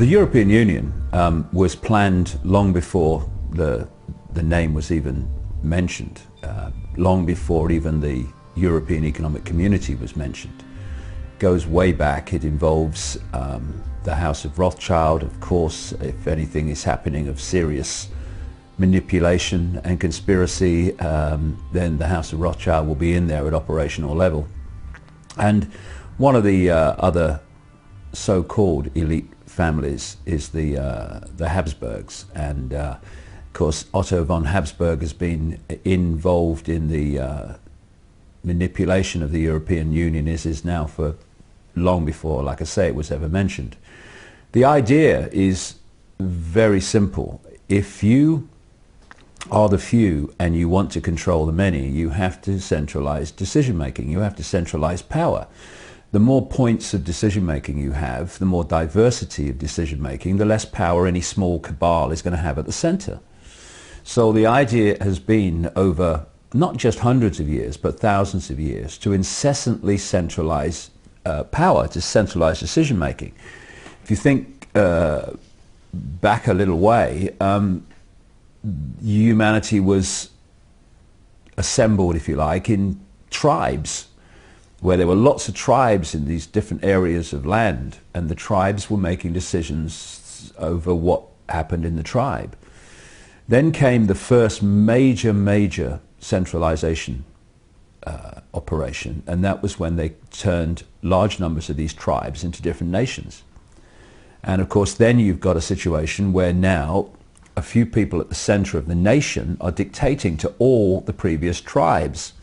The European Union was planned long before the name was even mentioned, long before even the European Economic Community was mentioned. It goes way back. It involves the House of Rothschild, of course. If anything is happening of serious manipulation and conspiracy, then the House of Rothschild will be in there at operational level. And one of the other so-called elite families is the Habsburgs, and of course Otto von Habsburg has been involved in the manipulation of the European Union, is now for long before, like I say, it was ever mentioned. The idea is very simple. If you are the few and you want to control the many, you have to centralize decision making, you have to centralize power. The more points of decision-making you have, the more diversity of decision-making, the less power any small cabal is going to have at the center. So the idea has been over not just hundreds of years, but thousands of years, to incessantly centralize power, to centralize decision-making. If you think back a little way, humanity was assembled, if you like, in tribes, where there were lots of tribes in these different areas of land, and the tribes were making decisions over what happened in the tribe. Then came the first major centralization operation, and that was when they turned large numbers of these tribes into different nations. And of course then you've got a situation where now a few people at the center of the nation are dictating to all the previous tribes.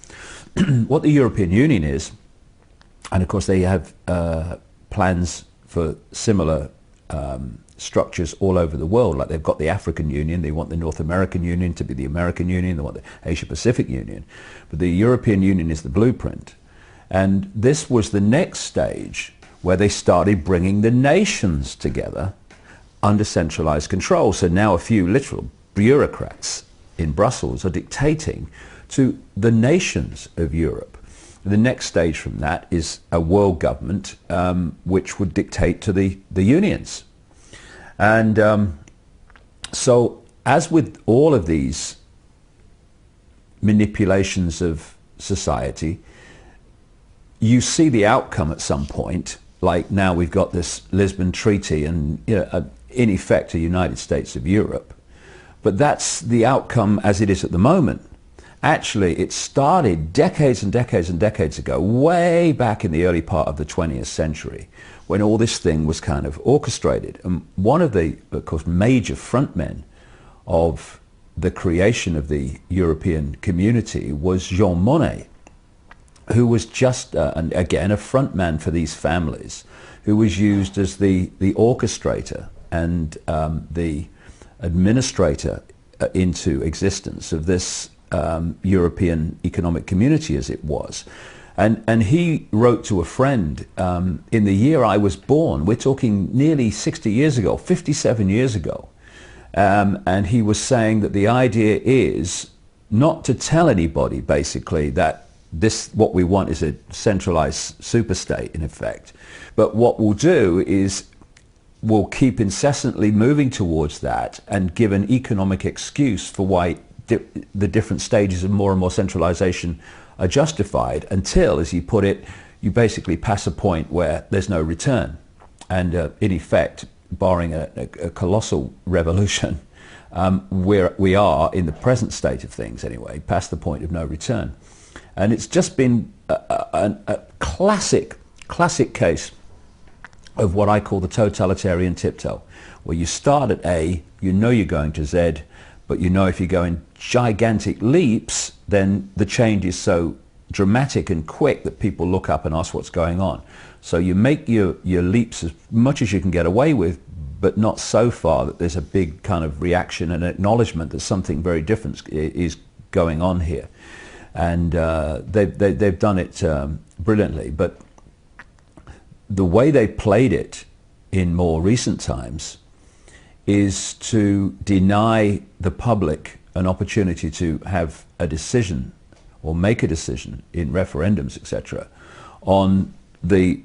What the European Union is, and of course they have plans for similar structures all over the world, like they've got the African Union, they want the North American Union to be the American Union, they want the Asia Pacific Union, but the European Union is the blueprint. And this was the next stage where they started bringing the nations together under centralized control. So now a few literal bureaucrats in Brussels are dictating to the nations of Europe. The next stage from that is a world government which would dictate to the unions. And so as with all of these manipulations of society, you see the outcome at some point. Like now we've got this Lisbon Treaty and, you know, in effect a United States of Europe. But that's the outcome as it is at the moment. Actually, it started decades and decades and decades ago, way back in the early part of the 20th century, when all this thing was kind of orchestrated. And one of the, of course, major frontmen of the creation of the European community was Jean Monnet, who was just, again, a frontman for these families, who was used as the orchestrator and the administrator into existence of this European economic community as it was. And he wrote to a friend in the year I was born. We're talking nearly 60 years ago, 57 years ago. And he was saying that the idea is not to tell anybody, basically, that what we want is a centralized superstate, in effect. But what we'll do is we'll keep incessantly moving towards that and give an economic excuse for why the different stages of more and more centralization are justified, until, as you put it, you basically pass a point where there's no return. And in effect, barring a colossal revolution, we are, in the present state of things anyway, past the point of no return. And it's just been a classic case of what I call the totalitarian tiptoe, where you start at A, you know you're going to Z, but you know if you go in gigantic leaps, then the change is so dramatic and quick that people look up and ask what's going on. So you make your leaps as much as you can get away with, but not so far that there's a big kind of reaction and acknowledgement that something very different is going on here. And they've done it brilliantly. But the way they played it in more recent times is to deny the public an opportunity to have a decision or make a decision in referendums, etc., on the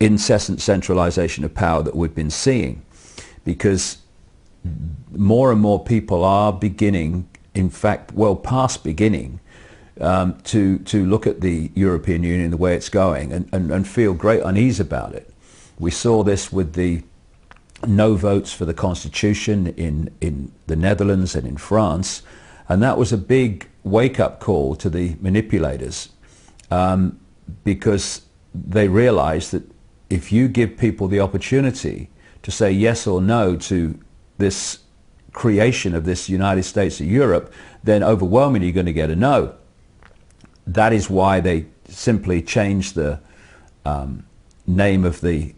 incessant centralization of power that we've been seeing. because more and more people are beginning, in fact, well past beginning, to look at the European Union, the way it's going, and feel great unease about it. We saw this with the no votes for the Constitution in the Netherlands and in France, and that was a big wake-up call to the manipulators, because they realized that if you give people the opportunity to say yes or no to this creation of this United States of Europe, then overwhelmingly you're going to get a no. That is why they simply changed the name of the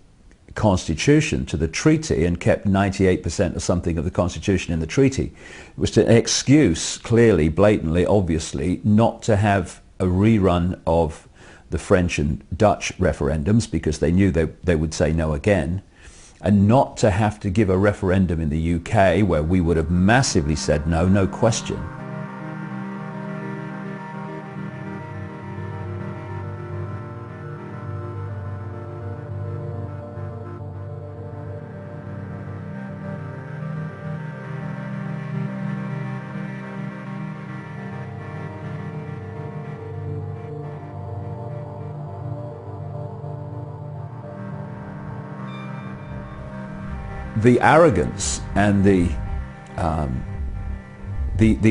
Constitution to the treaty and kept 98% or something of the Constitution in the treaty. It was an excuse, clearly, blatantly, obviously, not to have a rerun of the French and Dutch referendums, because they knew they would say no again, and not to have to give a referendum in the UK, where we would have massively said no, no question. The arrogance and the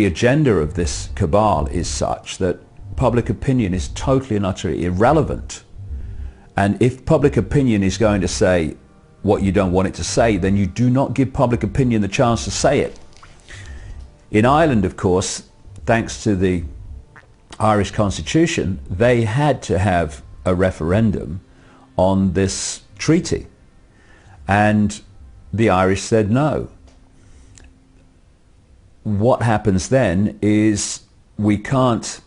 agenda of this cabal is such that public opinion is totally and utterly irrelevant. And if public opinion is going to say what you don't want it to say, then you do not give public opinion the chance to say it. In Ireland, of course, thanks to the Irish Constitution, they had to have a referendum on this treaty. And the Irish said no. What happens then is we can't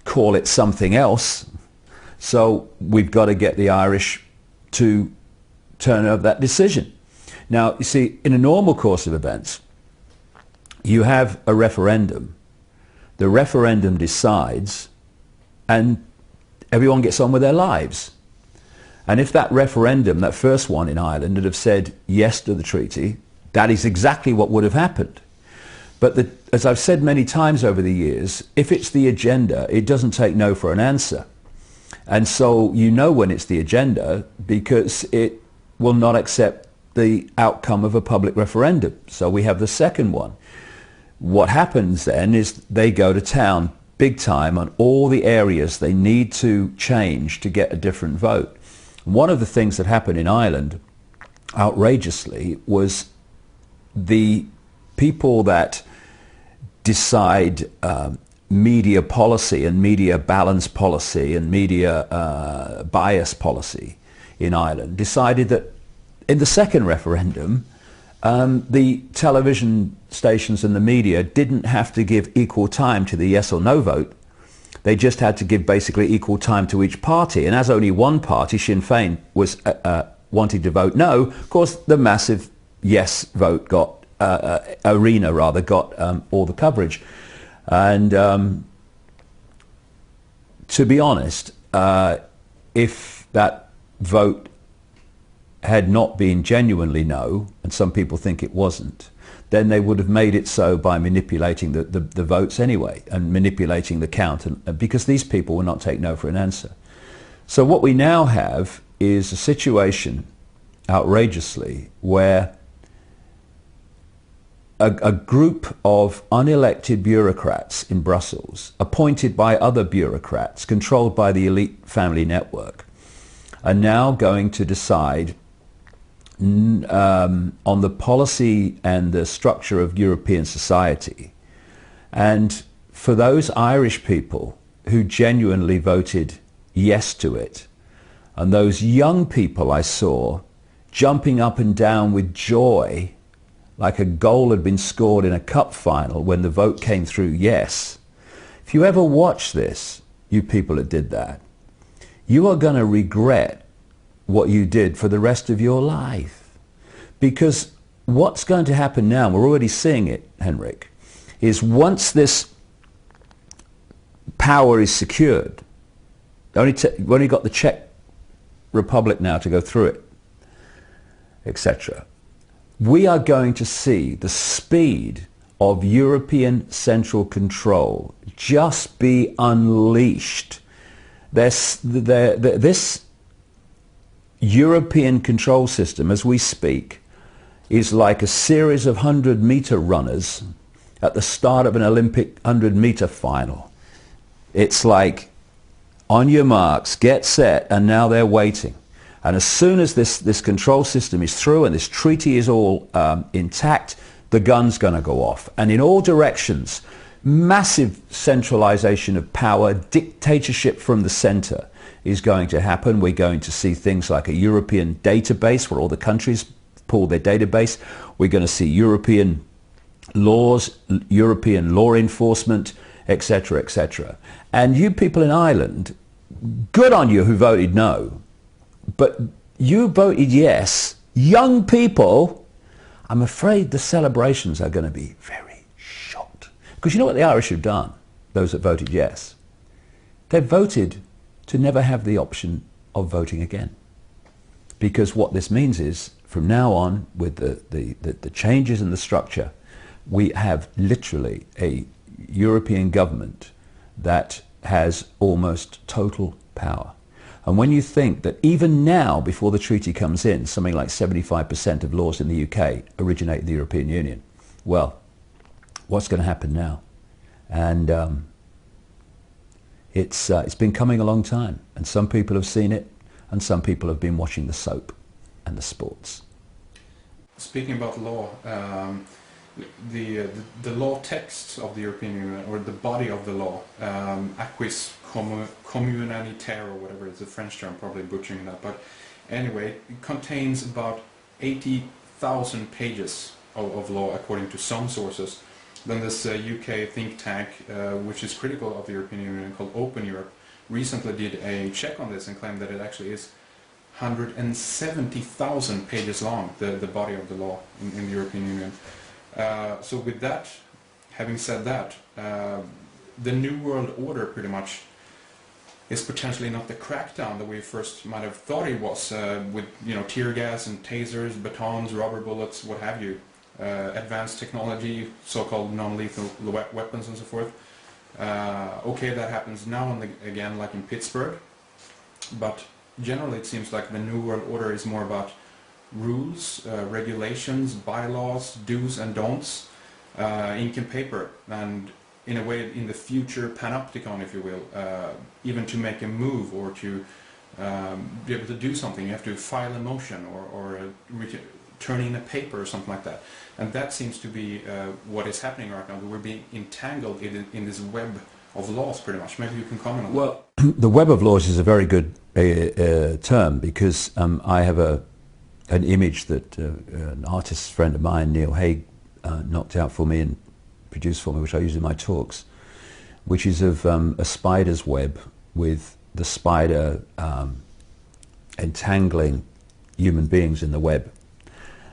call it something else, so we've got to get the Irish to turn over that decision. Now, you see, in a normal course of events, you have a referendum. The referendum decides, and everyone gets on with their lives. And if that referendum, that first one in Ireland, had have said yes to the treaty, that is exactly what would have happened. But as I've said many times over the years, if it's the agenda, it doesn't take no for an answer. And so you know when it's the agenda, because it will not accept the outcome of a public referendum. So we have the second one. What happens then is they go to town big time on all the areas they need to change to get a different vote. One of the things that happened in Ireland, outrageously, was the people that decide media policy and media balance policy and media bias policy in Ireland decided that in the second referendum, the television stations and the media didn't have to give equal time to the yes or no vote. They just had to give basically equal time to each party. And as only one party, Sinn Féin, was wanting to vote no, of course, the massive yes vote got, Arena rather, got all the coverage. And to be honest, if that vote had not been genuinely no, and some people think it wasn't, then they would have made it so by manipulating the votes anyway, and manipulating the count, and because these people will not take no for an answer. So what we now have is a situation, outrageously, where a group of unelected bureaucrats in Brussels, appointed by other bureaucrats, controlled by the elite family network, are now going to decide on the policy and the structure of European society. And for those Irish people who genuinely voted yes to it, and those young people I saw jumping up and down with joy, like a goal had been scored in a cup final when the vote came through yes. If you ever watch this, you people that did that, you are going to regret what you did for the rest of your life. Because what's going to happen now, we're already seeing it, Henrik, is once this power is secured, we've only got the Czech Republic now to go through it, etc. we are going to see the speed of European central control just be unleashed. This European control system, as we speak, is like a series of 100-meter runners at the start of an Olympic 100-meter final. It's like, on your marks, get set, and now they're waiting. And as soon as this control system is through and this treaty is all intact, the gun's going to go off. And in all directions, massive centralization of power, dictatorship from the center is going to happen. We're going to see things like a European database where all the countries pull their database. We're going to see European laws, European law enforcement, etc., etc. And you people in Ireland, good on you who voted no, but you voted yes. Young people, I'm afraid the celebrations are going to be very short. Because you know what the Irish have done, those that voted yes? They've voted to never have the option of voting again. Because what this means is, from now on, with the changes in the structure, we have literally a European government that has almost total power. And when you think that even now, before the treaty comes in, something like 75% of laws in the UK originate in the European Union, well, what's going to happen now? And it's been coming a long time, and some people have seen it, and some people have been watching the soap and the sports. Speaking about law, the law text of the European Union, or the body of the law, acquis communautaire, or whatever, it's a French term, probably butchering that, but anyway, it contains about 80,000 pages of law, according to some sources. Then this UK think tank, which is critical of the European Union, called Open Europe, recently did a check on this and claimed that it actually is 170,000 pages long, the body of the law in the European Union. So with that, having said that, the New World Order pretty much is potentially not the crackdown that we first might have thought it was, with tear gas and tasers, batons, rubber bullets, what have you, advanced technology, so-called non-lethal weapons and so forth. Okay, that happens now and again, like in Pittsburgh, but generally it seems like the New World Order is more about rules, regulations, bylaws, do's and don'ts, ink and paper, and in a way, in the future panopticon, if you will, even to make a move or to be able to do something, you have to file a motion or turn in a paper or something like that. And that seems to be what is happening right now. We're being entangled in this web of laws, pretty much. Maybe you can comment on that. Well, the web of laws is a very good term, because I have an image that an artist friend of mine, Neil Haig, knocked out for me and produced for me, which I use in my talks, which is of a spider's web with the spider entangling human beings in the web.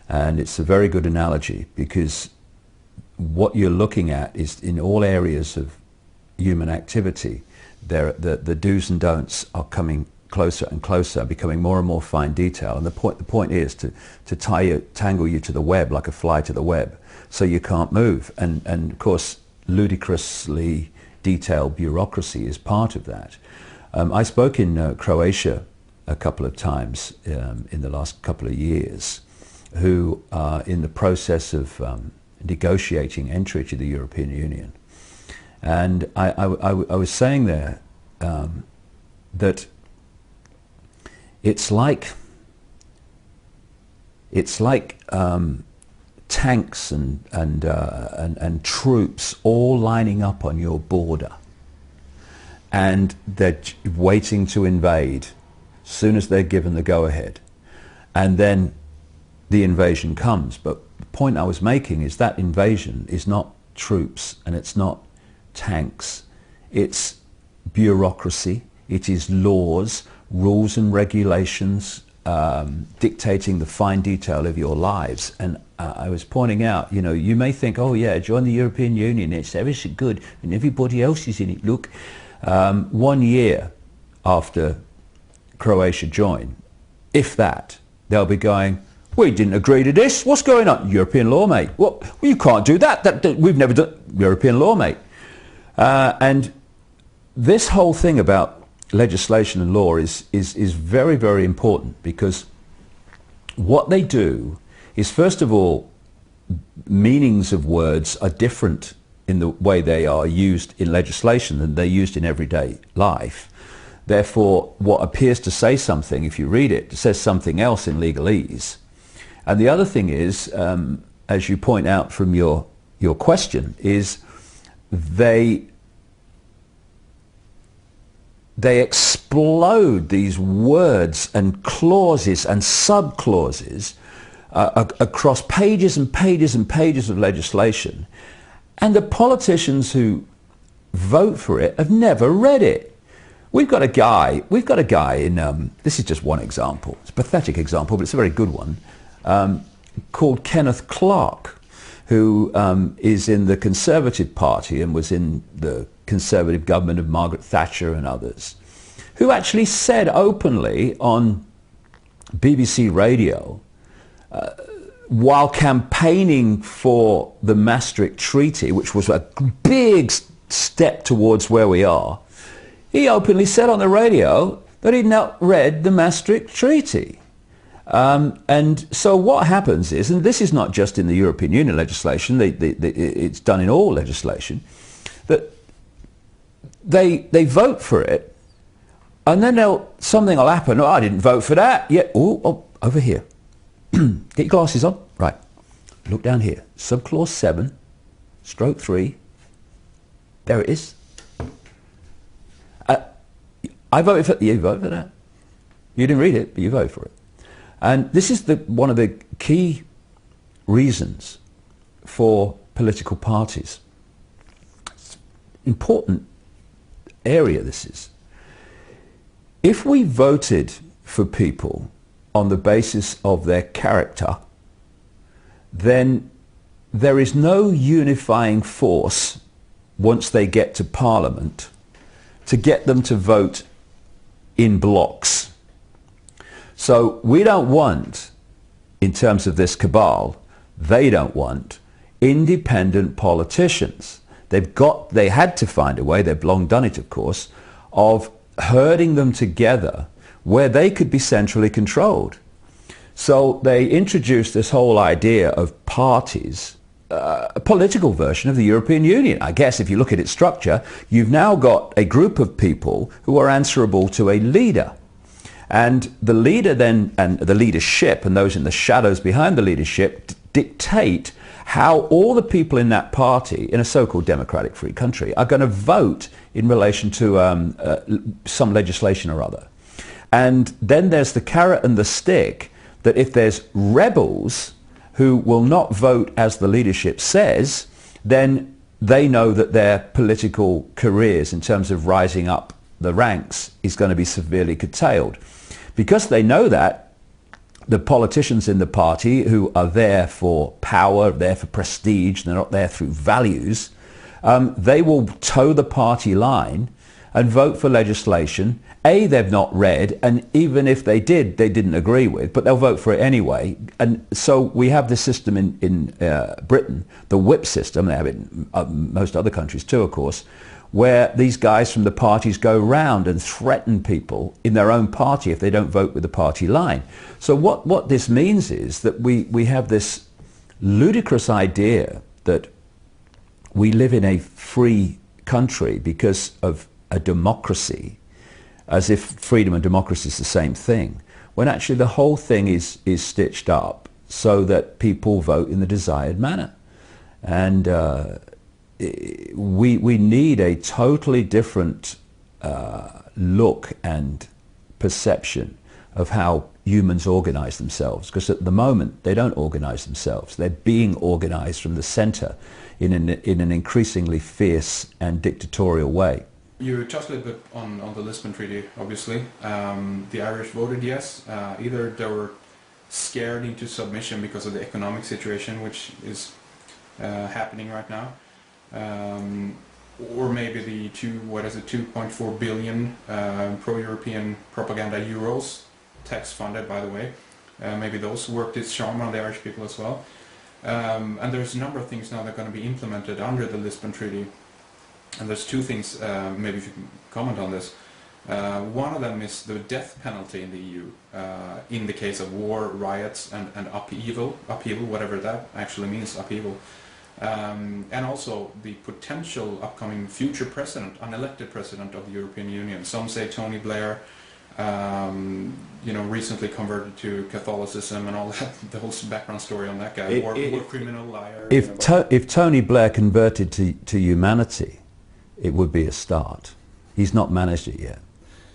And it's a very good analogy, because what you're looking at is, in all areas of human activity, the do's and don'ts are coming closer and closer, becoming more and more fine detail. And the point is to tangle you to the web like a fly to the web, so you can't move. And of course, ludicrously detailed bureaucracy is part of that. I spoke in Croatia a couple of times in the last couple of years, who are in the process of negotiating entry to the European Union. And I was saying there that it's like tanks and troops all lining up on your border, and they're waiting to invade as soon as they're given the go-ahead, and then the invasion comes. But the point I was making is that invasion is not troops and it's not tanks, it's bureaucracy, it is laws, rules and regulations dictating the fine detail of your lives. And I was pointing out, you may think, oh yeah, join the European Union, it's everything good and everybody else is in it. Look, 1 year after Croatia joined, if that, they'll be going, We didn't agree to this. What's going on? European law, mate. What? Well, you can't do that. We've never done European law, mate. And this whole thing about legislation and law is very, very important, because what they do is, first of all, meanings of words are different in the way they are used in legislation than they're used in everyday life. Therefore, what appears to say something, if you read it, says something else in legalese. And the other thing is, as you point out from your question, is they explode these words and clauses and subclauses across pages and pages and pages of legislation, and the politicians who vote for it have never read it. We've got a guy in, this is just one example, it's a pathetic example, but it's a very good one, called Kenneth Clarke, who is in the Conservative Party and was in the Conservative government of Margaret Thatcher and others, who actually said openly on BBC Radio, while campaigning for the Maastricht Treaty, which was a big step towards where we are, he openly said on the radio that he'd not read the Maastricht Treaty. And so what happens is, and this is not just in the European Union legislation, it's done in all legislation, that they vote for it, and then something will happen. Oh, I didn't vote for that. Yeah, oh, over here. Get your glasses on. Right. Look down here. Subclause 7, stroke 3. There it is. I voted for you. Voted for that. You didn't read it, but you voted for it. And this is one of the key reasons for political parties. It's an important area, this is. If we voted for people on the basis of their character, then there is no unifying force once they get to Parliament to get them to vote in blocks. So we don't want, in terms of this cabal, they don't want independent politicians. They had to find a way, they've long done it of course, of herding them together where they could be centrally controlled. So they introduced this whole idea of parties, a political version of the European Union. I guess if you look at its structure, you've now got a group of people who are answerable to a leader. And the leader then, and the leadership, and those in the shadows behind the leadership, dictate how all the people in that party, in a so-called democratic free country, are going to vote in relation to some legislation or other. And then there's the carrot and the stick, that if there's rebels who will not vote as the leadership says, then they know that their political careers in terms of rising up the ranks is going to be severely curtailed. Because they know that, the politicians in the party who are there for power, there for prestige, they're not there through values, they will toe the party line and vote for legislation they've not read, and even if they did, they didn't agree with, but they'll vote for it anyway. And so we have this system in Britain, the whip system, they have it in most other countries too, of course, where these guys from the parties go round and threaten people in their own party if they don't vote with the party line. So what this means is that we have this ludicrous idea that we live in a free country because of a democracy, as if freedom and democracy is the same thing, when actually the whole thing is stitched up so that people vote in the desired manner. And we need a totally different look and perception of how humans organize themselves, because at the moment they don't organize themselves. They're being organized from the center in an increasingly fierce and dictatorial way. You touched a little bit on the Lisbon Treaty, obviously. The Irish voted yes. Either they were scared into submission because of the economic situation, which is happening right now, or maybe the 2.4 billion pro-European propaganda euros, tax funded by the way, Maybe those worked its charm on the Irish people as well. And there's a number of things now that are going to be implemented under the Lisbon Treaty. And there's two things, maybe if you can comment on this. One of them is the death penalty in the EU in the case of war, riots and upheaval, whatever that actually means, upheaval. And also the potential upcoming future president, unelected president of the European Union. Some say Tony Blair, recently converted to Catholicism and all that, the whole background story on that guy, war criminal, liar. If Tony Blair converted to humanity, it would be a start. He's not managed it yet.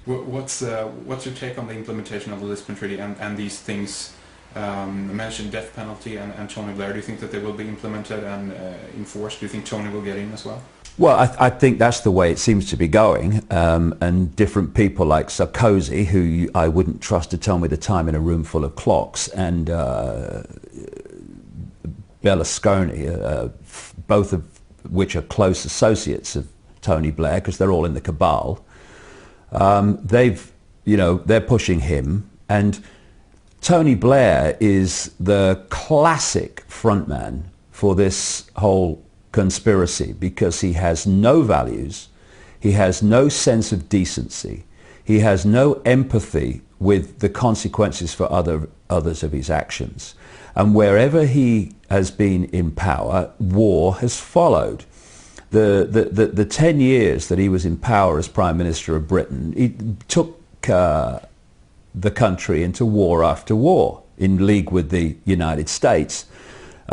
What's your take on the implementation of the Lisbon Treaty and these things? Mentioned death penalty and Tony Blair. Do you think that they will be implemented and enforced? Do you think Tony will get in as well? Well, I think that's the way it seems to be going, and different people like Sarkozy, who I wouldn't trust to tell me the time in a room full of clocks, and Berlusconi, both of which are close associates of Tony Blair, because they're all in the cabal. They're pushing him, and Tony Blair is the classic frontman for this whole conspiracy, because he has no values, he has no sense of decency, he has no empathy with the consequences for others of his actions. And wherever he has been in power, war has followed. The 10 years that he was in power as Prime Minister of Britain, he took the country into war after war, in league with the United States.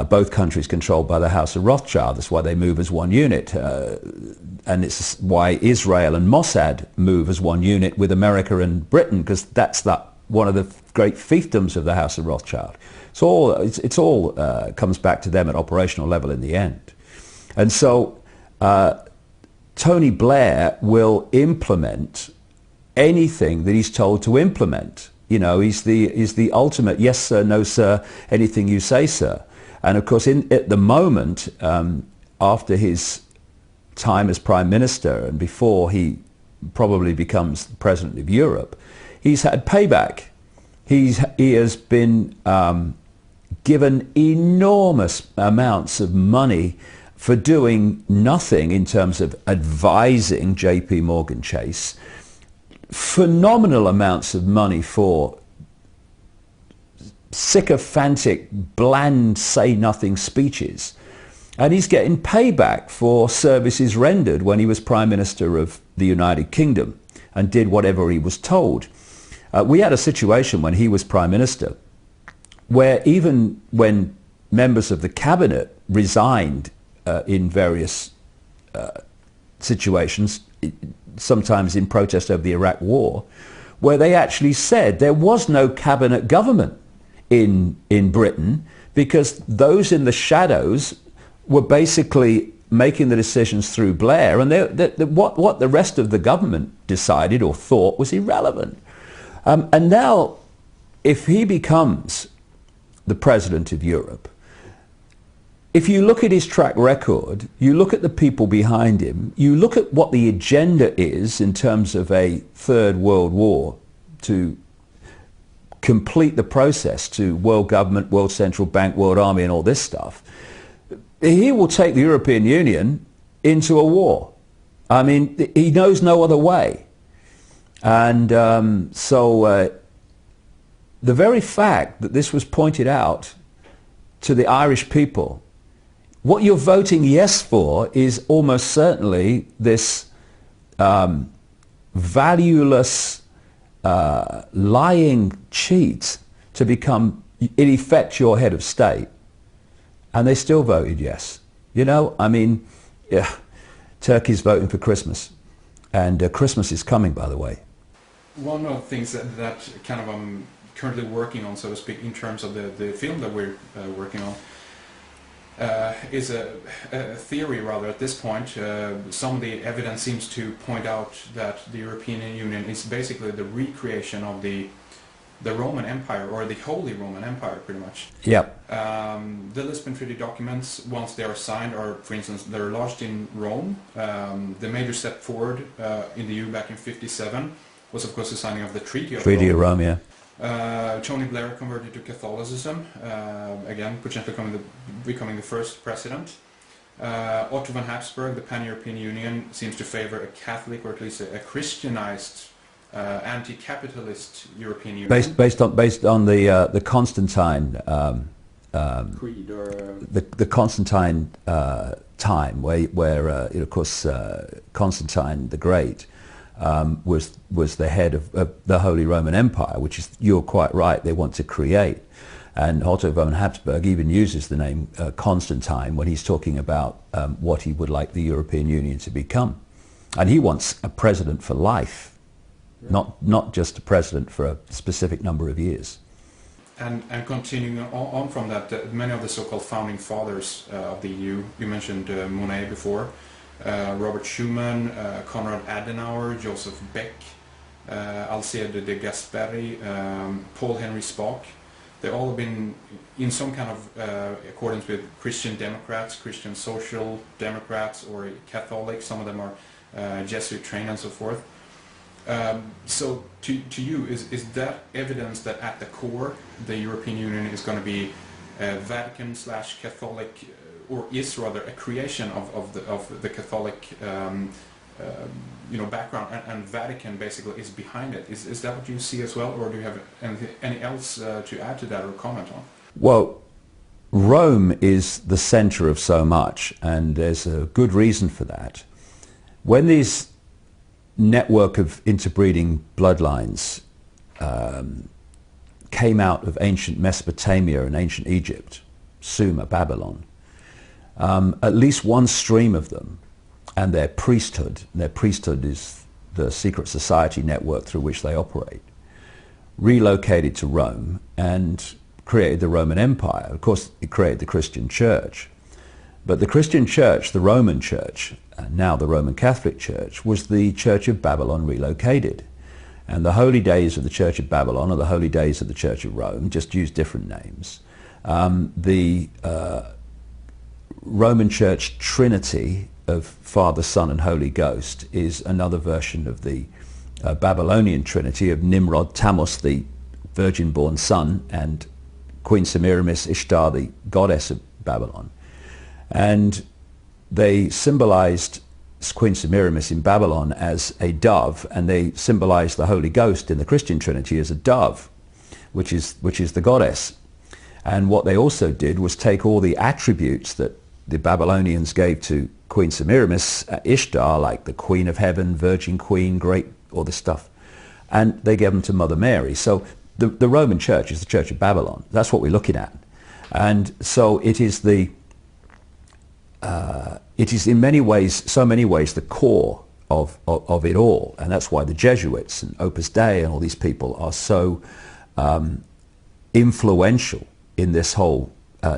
Both countries controlled by the House of Rothschild. That's why they move as one unit. And it's why Israel and Mossad move as one unit with America and Britain, because that's one of the great fiefdoms of the House of Rothschild. It's all comes back to them at operational level in the end. And so Tony Blair will implement anything that he's told to implement. He's the ultimate yes sir, no sir, anything you say, sir. And of course, at the moment, after his time as Prime Minister and before he probably becomes the President of Europe, he's had payback. He has been given enormous amounts of money for doing nothing in terms of advising JP Morgan Chase, phenomenal amounts of money for sycophantic, bland, say-nothing speeches. And he's getting payback for services rendered when he was Prime Minister of the United Kingdom and did whatever he was told. We had a situation when he was Prime Minister where even when members of the cabinet resigned in various situations, sometimes in protest over the Iraq War, where they actually said there was no cabinet government in Britain, because those in the shadows were basically making the decisions through Blair, and what the rest of the government decided or thought was irrelevant. And now, if he becomes the President of Europe, if you look at his track record, you look at the people behind him, you look at what the agenda is in terms of a third world war to complete the process to world government, world central bank, world army and all this stuff, he will take the European Union into a war. I mean, he knows no other way. And so the very fact that this was pointed out to the Irish people, what you're voting yes for is almost certainly this valueless, lying cheat to become, in effect, your head of state. And they still voted yes. Yeah, Turkey's voting for Christmas. And Christmas is coming, by the way. One of the things that kind of I'm currently working on, so to speak, in terms of the film that we're working on, is a theory rather at this point. Some of the evidence seems to point out that the European Union is basically the recreation of the Roman Empire, or the Holy Roman Empire, pretty much. Yep. The Lisbon Treaty documents, once they are signed, are, for instance, they're lodged in Rome. The major step forward in the EU back in '57 was, of course, the signing of the Treaty of Rome, yeah. Tony Blair converted to Catholicism, again, potentially becoming the first president. Otto von Habsburg, the Pan-European Union, seems to favor a Catholic, or at least a Christianized, anti-capitalist European Union. Based on the Constantine Creed, or the Constantine time, where of course Constantine the Great was the head of the Holy Roman Empire, which is, you're quite right, they want to create. And Otto von Habsburg even uses the name Constantine when he's talking about what he would like the European Union to become. And he wants a president for life, not just a president for a specific number of years. And continuing on from that, many of the so-called founding fathers of the EU, you mentioned Monnet before, Robert Schuman, Konrad Adenauer, Joseph Beck, Alcide de Gasperi, Paul Henry Spaak. They've all been in some kind of accordance with Christian Democrats, Christian Social Democrats, or Catholic. Some of them are Jesuit trained and so forth. So to you, is that evidence that at the core the European Union is going to be Vatican/Catholic, or is rather a creation of the Catholic background, and Vatican basically is behind it? Is that what you see as well, or do you have any else to add to that or comment on? Well, Rome is the center of so much, and there's a good reason for that. When these network of interbreeding bloodlines came out of ancient Mesopotamia and ancient Egypt, Sumer, Babylon, at least one stream of them, and their priesthood is the secret society network through which they operate, relocated to Rome and created the Roman Empire. Of course, it created the Christian Church. But the Christian Church, the Roman Church, now the Roman Catholic Church, was the Church of Babylon relocated. And the holy days of the Church of Babylon, or the holy days of the Church of Rome, just use different names. The Roman Church Trinity of Father, Son, and Holy Ghost is another version of the Babylonian Trinity of Nimrod, Tammuz, the virgin-born son, and Queen Semiramis, Ishtar, the goddess of Babylon. And they symbolized Queen Semiramis in Babylon as a dove, and they symbolized the Holy Ghost in the Christian Trinity as a dove, which is the goddess. And what they also did was take all the attributes that the Babylonians gave to Queen Semiramis, Ishtar, like the Queen of Heaven, Virgin Queen, great, all this stuff, and they gave them to Mother Mary. So the Roman Church is the Church of Babylon. That's what we're looking at. And so it is in many ways, so many ways, the core of it all. And that's why the Jesuits and Opus Dei and all these people are so influential in this whole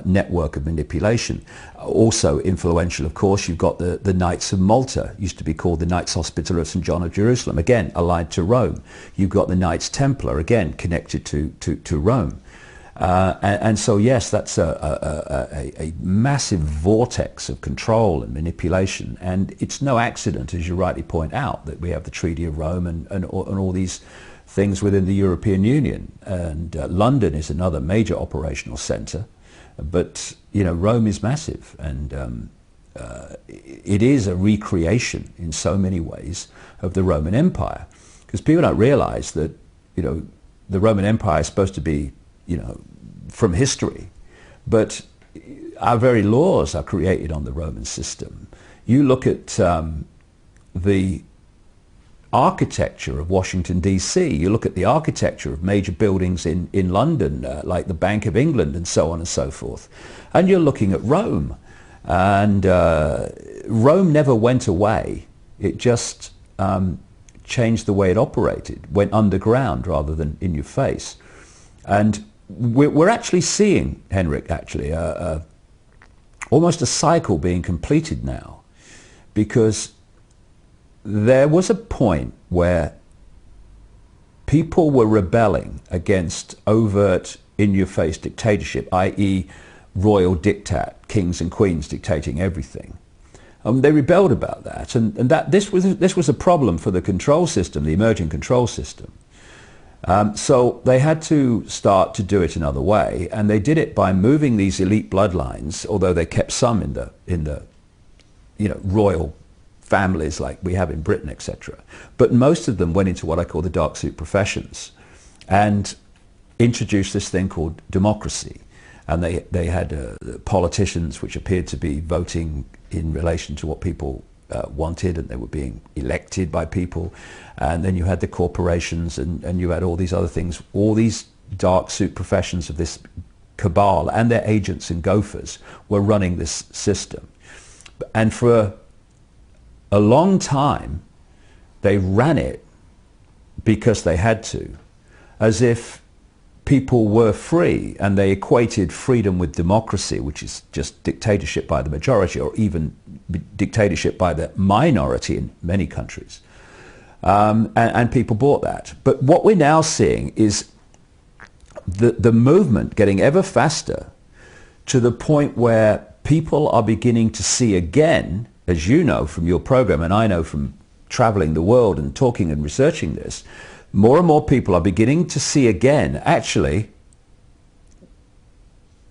network of manipulation. Also influential, of course, you've got the Knights of Malta, used to be called the Knights Hospitaller of St. John of Jerusalem, again allied to Rome. You've got the Knights Templar, again connected to Rome. And so yes, that's a massive vortex of control and manipulation, and it's no accident, as you rightly point out, that we have the Treaty of Rome and all these things within the European Union. And London is another major operational centre, but Rome is massive, and it is a recreation in so many ways of the Roman Empire, because people don't realise that the Roman Empire is supposed to be from history, but our very laws are created on the Roman system. You look at the architecture of Washington, D.C., you look at the architecture of major buildings in London, like the Bank of England and so on and so forth, and you're looking at Rome. And Rome never went away. It just changed the way it operated, went underground rather than in your face. And we're actually seeing, Henrik, almost a cycle being completed now, because there was a point where people were rebelling against overt, in-your-face dictatorship, i.e. royal diktat, kings and queens dictating everything. They rebelled about that, and that this was a problem for the control system, the emerging control system. So they had to start to do it another way, and they did it by moving these elite bloodlines, although they kept some in the royal families like we have in Britain, etc. But most of them went into what I call the dark suit professions and introduced this thing called democracy. And they had politicians which appeared to be voting in relation to what people wanted, and they were being elected by people. And then you had the corporations, and you had all these other things. All these dark suit professions of this cabal and their agents and gophers were running this system. And for a long time, they ran it because they had to, as if people were free, and they equated freedom with democracy, which is just dictatorship by the majority, or even dictatorship by the minority in many countries. And people bought that. But what we're now seeing is the movement getting ever faster to the point where people are beginning to see again, as you know from your program, and I know from traveling the world and talking and researching this, more and more people are beginning to see again, actually,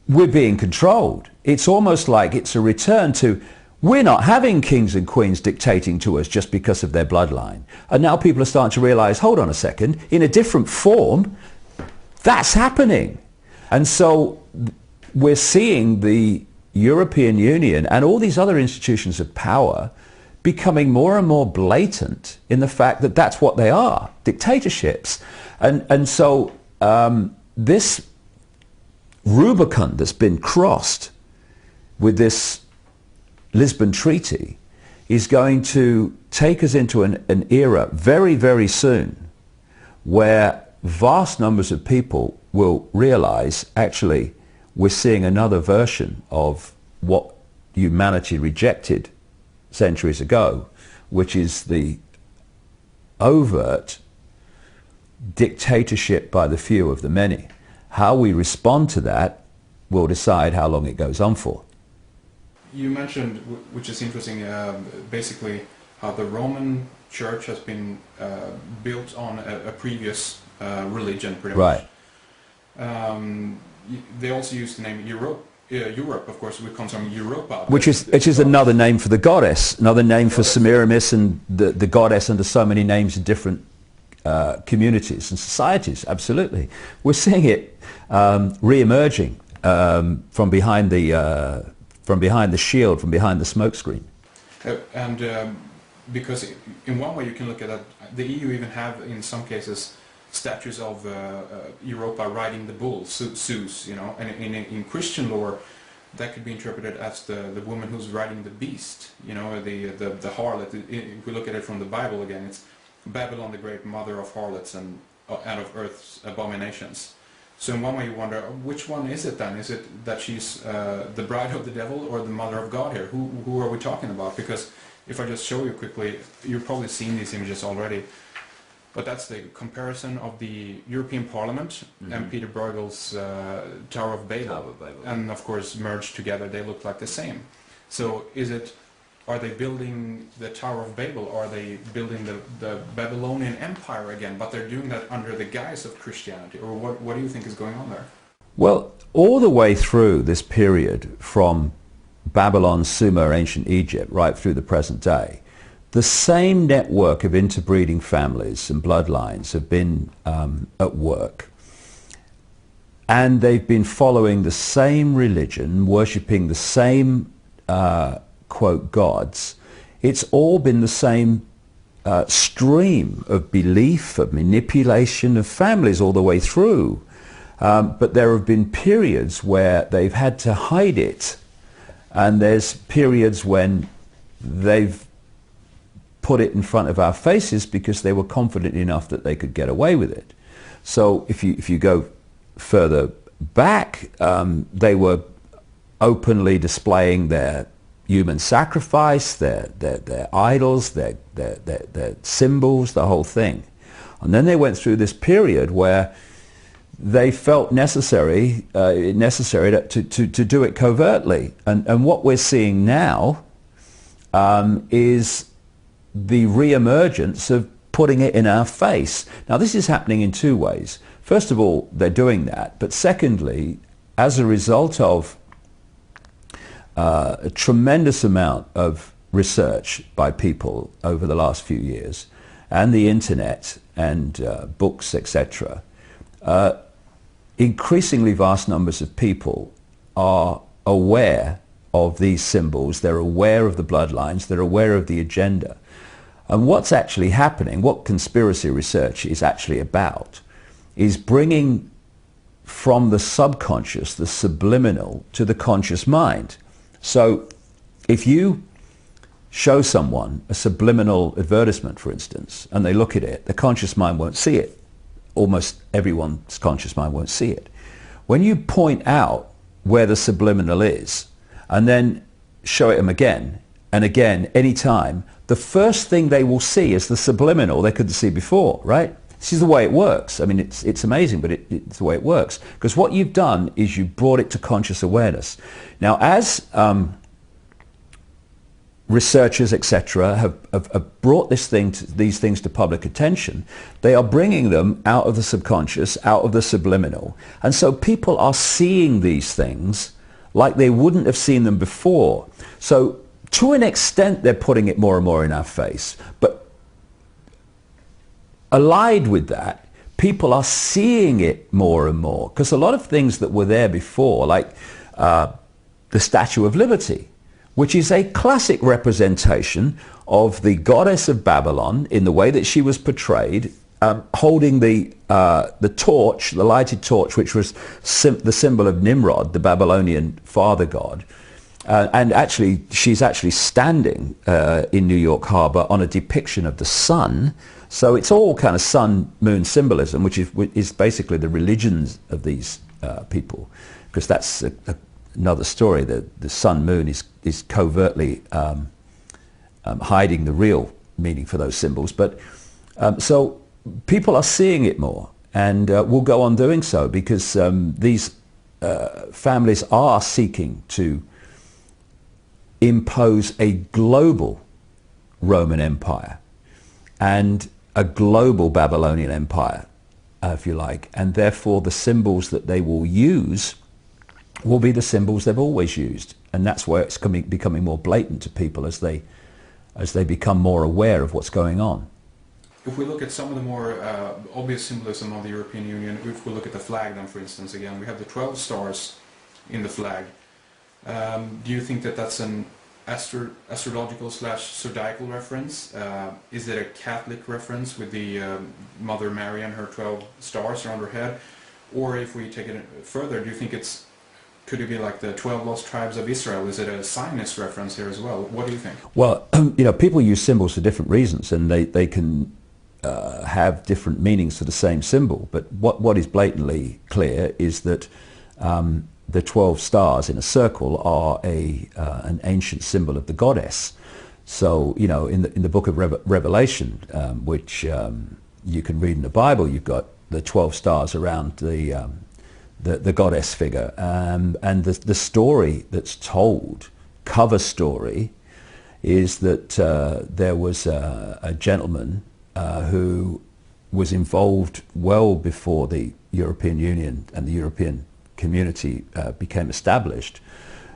we're being controlled. It's almost like it's a return to, we're not having kings and queens dictating to us just because of their bloodline. And now people are starting to realize, hold on a second, in a different form, that's happening. And so we're seeing the European Union and all these other institutions of power becoming more and more blatant in the fact that that's what they are, dictatorships. And so this Rubicon that's been crossed with this Lisbon Treaty is going to take us into an era very, very soon where vast numbers of people will realize, actually, we're seeing another version of what humanity rejected centuries ago, which is the overt dictatorship by the few of the many. How we respond to that will decide how long it goes on for. You mentioned, which is interesting, basically how the Roman Church has been built on a previous religion, pretty much. Right. They also use the name Europe. Europe, of course, which comes from Europa. Which is another name for the goddess, another name for Semiramis, and the goddess under so many names in different communities and societies. Absolutely. We're seeing it re-emerging from behind the shield, from behind the smokescreen. Because in one way you can look at that, the EU even have, in some cases, statues of Europa riding the bull, Zeus, you know, and in Christian lore that could be interpreted as the woman who's riding the beast, you know, the harlot. If we look at it from the Bible again, it's Babylon the great, mother of harlots and of earth's abominations. So in one way you wonder, which one is it then? Is it that she's the bride of the devil or the mother of God here? Who are we talking about? Because if I just show you quickly, you've probably seen these images already. But that's the comparison of the European Parliament and Peter Bruegel's Tower of Babel. And of course, merged together, they look like the same. So are they building the Tower of Babel, or are they building the Babylonian Empire again? But they're doing that under the guise of Christianity. Or what do you think is going on there? Well, all the way through this period, from Babylon, Sumer, ancient Egypt, right through the present day, the same network of interbreeding families and bloodlines have been at work. And they've been following the same religion, worshipping the same, quote, gods. It's all been the same stream of belief, of manipulation of families all the way through. But there have been periods where they've had to hide it. And there's periods when they've put it in front of our faces because they were confident enough that they could get away with it. So if you go further back, they were openly displaying their human sacrifice, their idols, their symbols, the whole thing. And then they went through this period where they felt necessary to do it covertly. And what we're seeing now is the re-emergence of putting it in our face. Now, this is happening in two ways. First of all, they're doing that. But secondly, as a result of a tremendous amount of research by people over the last few years, and the internet and books, etc., increasingly vast numbers of people are aware of these symbols. They're aware of the bloodlines. They're aware of the agenda. And what's actually happening, what conspiracy research is actually about, is bringing from the subconscious, the subliminal, to the conscious mind. So if you show someone a subliminal advertisement, for instance, and they look at it, the conscious mind won't see it. Almost everyone's conscious mind won't see it. When you point out where the subliminal is, and then show it them again and again, anytime, the first thing they will see is the subliminal they couldn't see before, right? This is the way it works. I mean, it's amazing, but it's the way it works. Because what you've done is you brought it to conscious awareness. Now, as researchers, etc., have brought these things to public attention, they are bringing them out of the subconscious, out of the subliminal. And so people are seeing these things like they wouldn't have seen them before. So to an extent, they're putting it more and more in our face. But allied with that, people are seeing it more and more. Because a lot of things that were there before, like the Statue of Liberty, which is a classic representation of the goddess of Babylon in the way that she was portrayed, holding the torch, the lighted torch, which was the symbol of Nimrod, the Babylonian father god. And actually, she's actually standing in New York Harbor on a depiction of the sun. So it's all kind of sun-moon symbolism, which is basically the religions of these people, because that's another story. The sun-moon is covertly hiding the real meaning for those symbols. But so people are seeing it more, and will go on doing so, because these families are seeking to impose a global Roman Empire and a global Babylonian Empire, if you like, and therefore the symbols that they will use will be the symbols they've always used, and that's where it's becoming more blatant to people as they become more aware of what's going on. If we look at some of the more obvious symbolism of the European Union, if we look at the flag then, for instance, again, we have the 12 stars in the flag. Do you think that that's an astrological / zodiacal reference? Is it a Catholic reference with the Mother Mary and her 12 stars around her head? Or if we take it further, do you think could it be like the 12 lost tribes of Israel? Is it a Zionist reference here as well? What do you think? Well, people use symbols for different reasons, and they can have different meanings for the same symbol. But what is blatantly clear is that the 12 stars in a circle are an ancient symbol of the goddess. So, in the book of Revelation, which you can read in the Bible, you've got the 12 stars around the goddess figure. And the story that's told, cover story, is that there was a gentleman who was involved well before the European Union and the European community became established,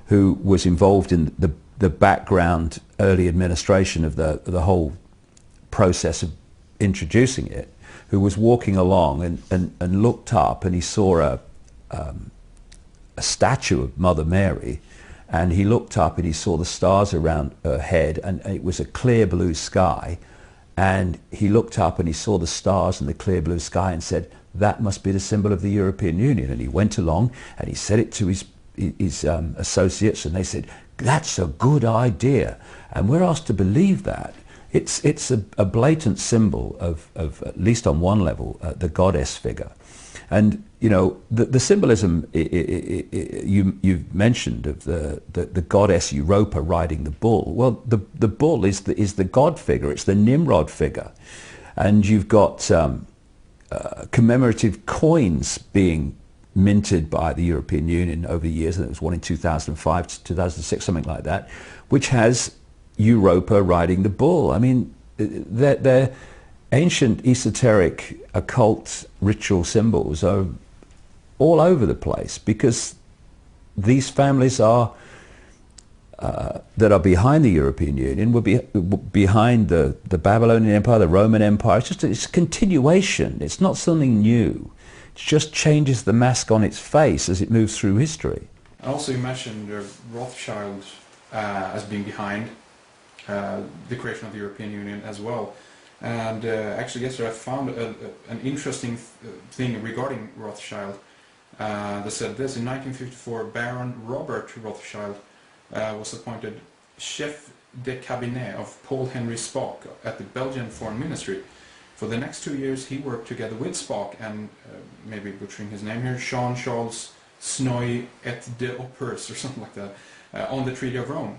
who was involved in the background early administration of the whole process of introducing it, who was walking along and looked up, and he saw a statue of Mother Mary, and he looked up and he saw the stars around her head, and it was a clear blue sky, and he looked up and he saw the stars and the clear blue sky and said, that must be the symbol of the European Union. And he went along and he said it to his associates, and they said, that's a good idea. And we're asked to believe that. It's a blatant symbol of at least on one level, the goddess figure. And, the symbolism you've mentioned of the goddess Europa riding the bull. Well, the bull is the god figure. It's the Nimrod figure. And you've got commemorative coins being minted by the European Union over the years, and it was one in 2005 to 2006, something like that, which has Europa riding the bull. I mean, ancient esoteric occult ritual symbols are all over the place, because these families are that are behind the European Union, were behind the Babylonian Empire, the Roman Empire. It's a continuation. It's not something new. It just changes the mask on its face as it moves through history. Also, you mentioned Rothschild as being behind the creation of the European Union as well. And actually yesterday I found an interesting thing regarding Rothschild that said this. In 1954, Baron Robert Rothschild was appointed chef de cabinet of Paul Henry Spaak at the Belgian Foreign Ministry. For the next 2 years he worked together with Spaak and, maybe butchering his name here, Jean-Charles Snoy et de Oppers or something like that, on the Treaty of Rome.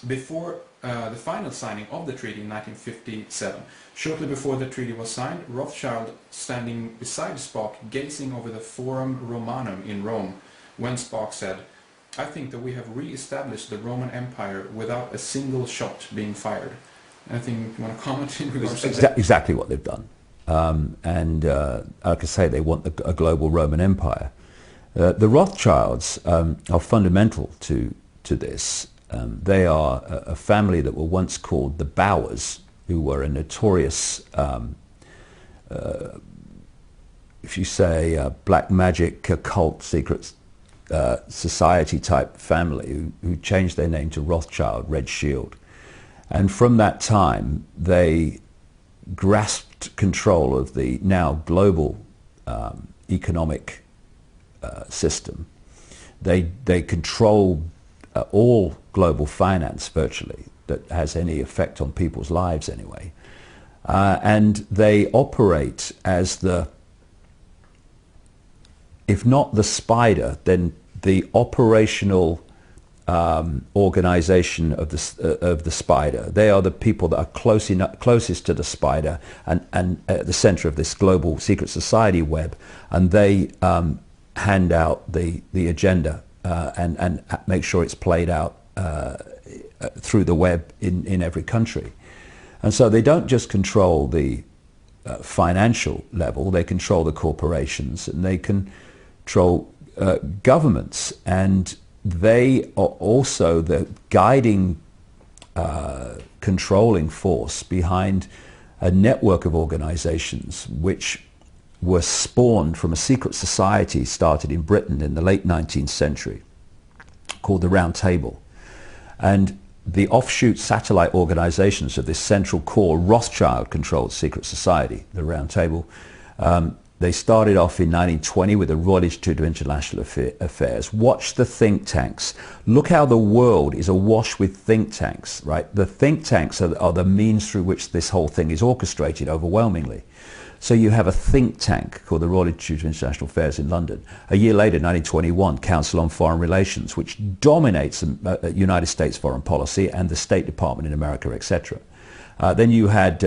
Before the final signing of the treaty in 1957. Shortly before the treaty was signed, Rothschild, standing beside Spaak, gazing over the Forum Romanum in Rome, when Spaak said, "I think that we have re-established the Roman Empire without a single shot being fired." Anything you want to comment in regards to that? Exactly what they've done. Like I say, they want a global Roman Empire. The Rothschilds are fundamental to this. They are a family that were once called the Bowers, who were a notorious, if you say, black magic, occult, secret society type family, who changed their name to Rothschild, Red Shield. And from that time, they grasped control of the now global economic system. They control all global finance virtually that has any effect on people's lives anyway. And they operate as the, if not the spider, then the operational organization of the spider. They are the people that are closest to the spider and at the center of this global secret society web, and they hand out the agenda and make sure it's played out through the web in every country. And so they don't just control the financial level, they control the corporations, and they control governments, and they are also the guiding, controlling force behind a network of organizations which were spawned from a secret society started in Britain in the late 19th century called the Round Table. And the offshoot satellite organizations of this central core Rothschild-controlled secret society, the Round Table, they started off in 1920 with the Royal Institute of International Affairs. Watch the think tanks. Look how the world is awash with think tanks, right? The think tanks are the means through which this whole thing is orchestrated overwhelmingly. So you have a think tank called the Royal Institute of International Affairs in London. A year later, 1921, Council on Foreign Relations, which dominates the United States foreign policy and the State Department in America, etc. Then you had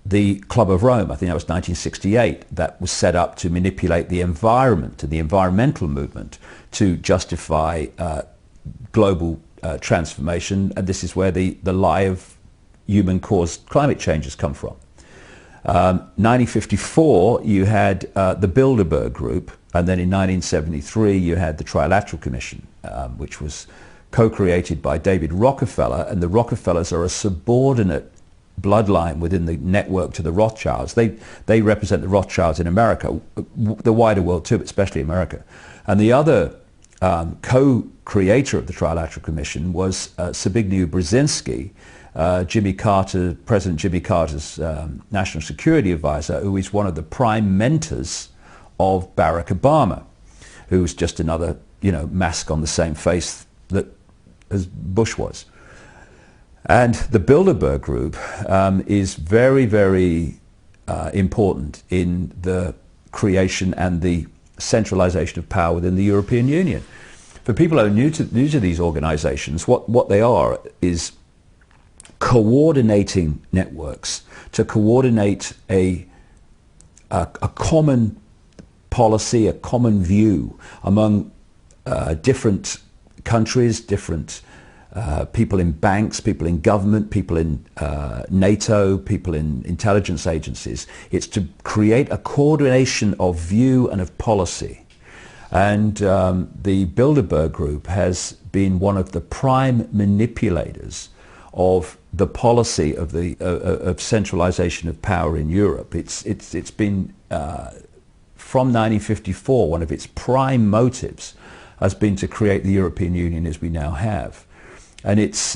the Club of Rome, I think that was 1968, that was set up to manipulate the environment and the environmental movement to justify global transformation. And this is where the lie of human-caused climate change has come from. 1954, you had the Bilderberg Group, and then in 1973, you had the Trilateral Commission, which was co-created by David Rockefeller, and the Rockefellers are a subordinate bloodline within the network to the Rothschilds. They represent the Rothschilds in America, the wider world too, but especially America. And the other co-creator of the Trilateral Commission was Zbigniew Brzezinski, President Jimmy Carter's national security advisor, who is one of the prime mentors of Barack Obama, who's just another, mask on the same face that as Bush was. And the Bilderberg Group is very, very important in the creation and the centralization of power within the European Union. For people who are new to these organizations, what they are is coordinating networks to coordinate a common policy, a common view among different countries, different people in banks, people in government, people in NATO, people in intelligence agencies. It's to create a coordination of view and of policy. And the Bilderberg Group has been one of the prime manipulators of the policy of the of centralization of power in Europe. It's been from 1954, one of its prime motives has been to create the European Union as we now have. And it's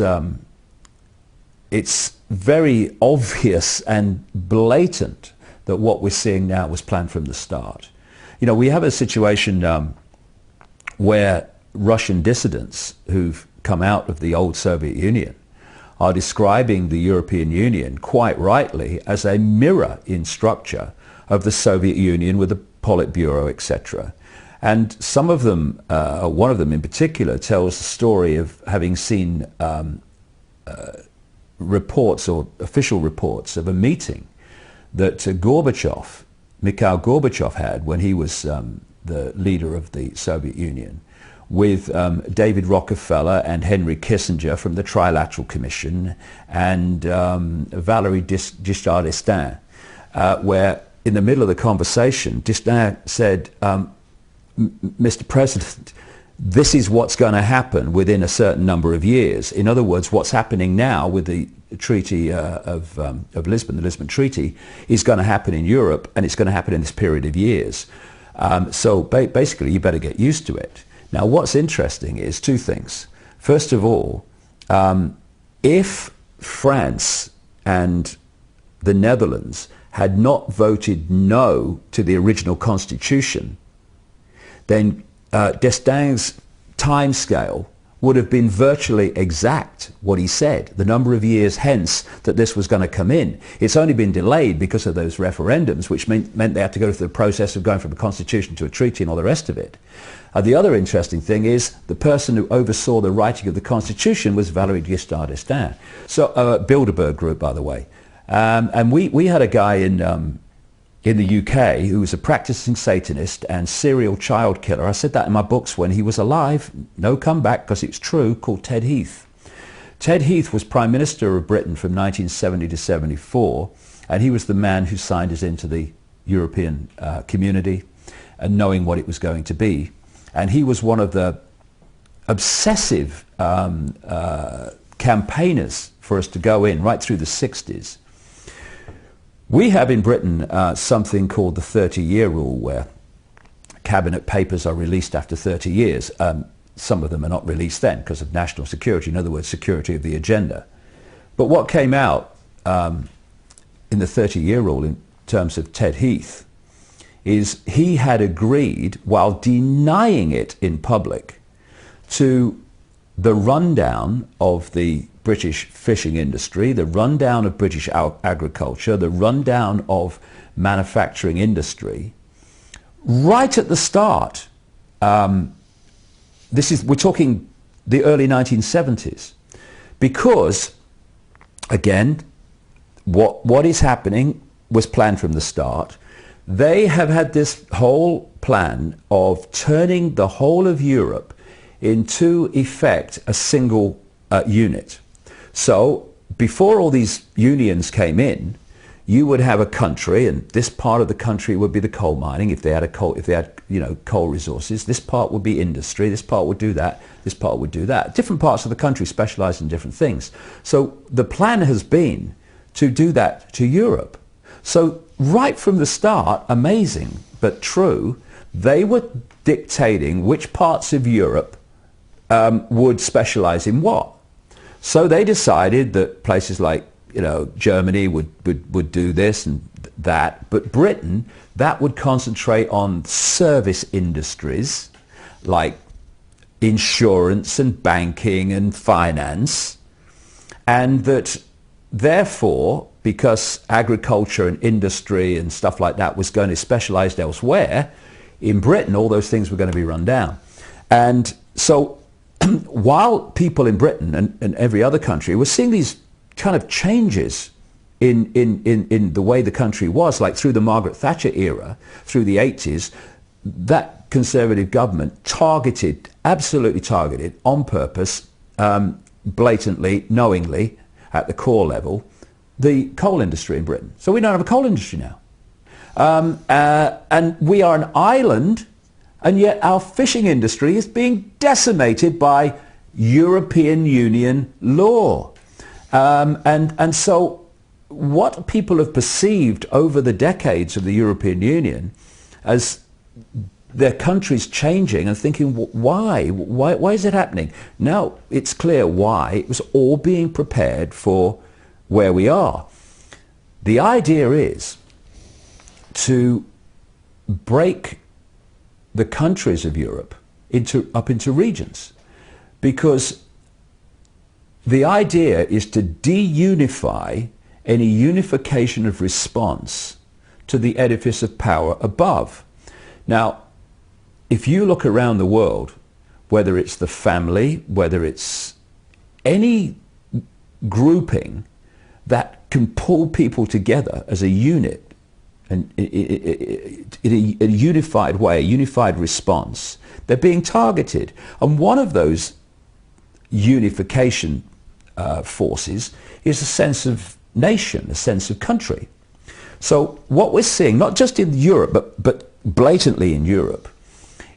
very obvious and blatant that what we're seeing now was planned from the start. You know, we have a situation where Russian dissidents who've come out of the old Soviet Union are describing the European Union quite rightly as a mirror in structure of the Soviet Union with the Politburo, etc. And some of them, one of them in particular, tells the story of having seen reports or official reports of a meeting that Mikhail Gorbachev had when he was the leader of the Soviet Union with David Rockefeller and Henry Kissinger from the Trilateral Commission and Valéry Giscard d'Estaing, where in the middle of the conversation, d'Estaing said, Mr. President, this is what's going to happen within a certain number of years. In other words, what's happening now with the Treaty of Lisbon, the Lisbon Treaty, is going to happen in Europe, and it's going to happen in this period of years. So basically, you better get used to it. Now, what's interesting is two things. First of all, if France and the Netherlands had not voted no to the original constitution, then d'Estaing's timescale would have been virtually exact what he said, the number of years hence that this was going to come in. It's only been delayed because of those referendums, which meant they had to go through the process of going from a constitution to a treaty and all the rest of it. The other interesting thing is the person who oversaw the writing of the constitution was Valéry Giscard d'Estaing. So, Bilderberg Group, by the way. And we had a guy in the UK who was a practicing Satanist and serial child killer. I said that in my books when he was alive, no comeback because it's true, called Ted Heath. Ted Heath was Prime Minister of Britain from 1970 to 74, and he was the man who signed us into the European community and knowing what it was going to be. And he was one of the obsessive campaigners for us to go in right through the 60s. We have in Britain something called the 30-year rule, where cabinet papers are released after 30 years. Some of them are not released then because of national security, in other words, security of the agenda. But what came out in the 30-year rule in terms of Ted Heath is he had agreed, while denying it in public, to the rundown of the British fishing industry, the rundown of British agriculture, the rundown of manufacturing industry, right at the start. We're talking the early 1970s, because again, what is happening was planned from the start. They have had this whole plan of turning the whole of Europe into effect a single unit. So before all these unions came in, you would have a country, and this part of the country would be the coal mining if they had coal resources. This part would be industry. This part would do that. This part would do that. Different parts of the country specialize in different things. So the plan has been to do that to Europe. So right from the start, amazing but true, they were dictating which parts of Europe would specialize in what. So they decided that places like, Germany would do this and that, but Britain, that would concentrate on service industries like insurance and banking and finance, and that therefore, because agriculture and industry and stuff like that was going to specialize elsewhere, in Britain all those things were going to be run down. And so while people in Britain and every other country were seeing these kind of changes in the way the country was, like through the Margaret Thatcher era, through the 80s, that Conservative government absolutely targeted, on purpose, blatantly, knowingly, at the core level, the coal industry in Britain. So we don't have a coal industry now. And we are an island, and yet our fishing industry is being decimated by European Union law. And so what people have perceived over the decades of the European Union as their countries changing and thinking, why is it happening? Now it's clear why. It was all being prepared for where we are. The idea is to break the countries of Europe up into regions, because the idea is to de-unify any unification of response to the edifice of power above. Now, if you look around the world, whether it's the family, whether it's any grouping that can pull people together as a unit, and in a unified way, a unified response, they're being targeted. And one of those unification forces is a sense of nation, a sense of country. So what we're seeing, not just in Europe, but blatantly in Europe,